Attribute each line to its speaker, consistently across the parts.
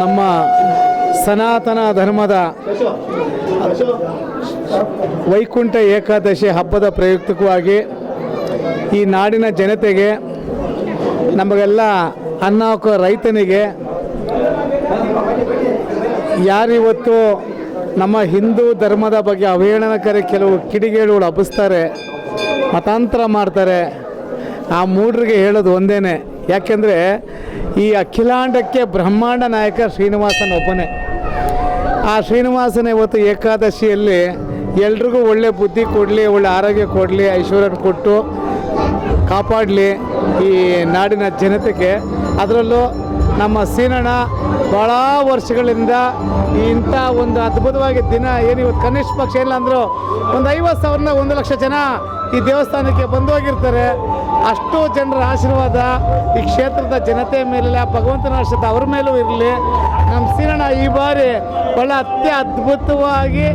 Speaker 1: ನಮ್ಮ ಸನಾತನ ಧರ್ಮದ ವೈಕುಂಠ ಏಕಾದಶಿ ಹಬ್ಬದ ಪ್ರಯುಕ್ತವಾಗಿ ಈ ನಾಡಿನ ಜನತೆಗೆ, ನಮಗೆಲ್ಲ ಅನ್ನ ಹಾಕೋ ರೈತನಿಗೆ, ಯಾರಿವತ್ತು ನಮ್ಮ ಹಿಂದೂ ಧರ್ಮದ ಬಗ್ಗೆ ಅವಹೇಳನಕಾರಿ ಕೆಲವು ಕಿಡಿಗೇಳುಗಳು ಹಬ್ಬಿಸ್ತಾರೆ, ಮತಾಂತರ ಮಾಡ್ತಾರೆ, ಆ ಮೂಢರಿಗೆ ಹೇಳೋದು ಒಂದೇ. ಯಾಕೆಂದರೆ ಈ ಅಖಿಲಾಂಡಕ್ಕೆ ಬ್ರಹ್ಮಾಂಡ ನಾಯಕ ಶ್ರೀನಿವಾಸನ ಒಬ್ಬನೇ. ಆ ಶ್ರೀನಿವಾಸನ ಇವತ್ತು ಏಕಾದಶಿಯಲ್ಲಿ ಎಲ್ರಿಗೂ ಒಳ್ಳೆ ಬುದ್ಧಿ ಕೊಡಲಿ, ಒಳ್ಳೆ ಆರೋಗ್ಯ ಕೊಡಲಿ, ಐಶ್ವರ್ಯ ಕೊಟ್ಟು ಕಾಪಾಡಲಿ ಈ ನಾಡಿನ ಜನತೆಗೆ. ಅದರಲ್ಲೂ ನಮ್ಮ ಸೀನಣ್ಣ ಭಾಳ ವರ್ಷಗಳಿಂದ ಇಂಥ ಒಂದು ಅದ್ಭುತವಾಗಿ ದಿನ ಏನು ಇವತ್ತು ಕನಿಷ್ಠ ಪಕ್ಷ ಇಲ್ಲ ಅಂದರೂ ಒಂದು 50,000ರಿಂದ 1,00,000 ಜನ ಈ ದೇವಸ್ಥಾನಕ್ಕೆ ಬಂದು ಹೋಗಿರ್ತಾರೆ. ಅಷ್ಟು ಜನರ ಆಶೀರ್ವಾದ ಈ ಕ್ಷೇತ್ರದ ಜನತೆಯ ಮೇಲಿಲ್ಲ, ಭಗವಂತನ ಆಶೀರ್ವಾದ ಅವ್ರ ಮೇಲೂ ಇರಲಿ. ನಮ್ಮ ಸೀನಣ್ಣ ಈ ಬಾರಿ ಭಾಳ ಅದ್ಭುತವಾಗಿ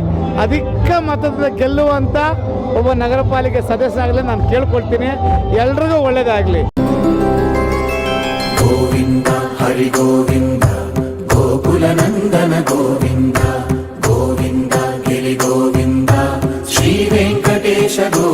Speaker 1: ಅಧಿಕ ಮತದಿಂದ ಗೆಲ್ಲುವಂಥ ಒಬ್ಬ ನಗರ ಪಾಲಿಕೆ ಸದಸ್ಯರಾಗಲಿ ನಾನು ಕೇಳ್ಕೊಳ್ತೀನಿ. ಎಲ್ರಿಗೂ ಒಳ್ಳೆಯದಾಗಲಿ.
Speaker 2: ಗೋವಿಂದ ಹರಿ ಗೋವಿಂದ ಗೋಕುಲ ನಂದನ ಗೋವಿಂದ ಗೋವಿಂದ ಗಿರಿ ಗೋವಿಂದ ಶ್ರೀ ವೆಂಕಟೇಶ ಗೋ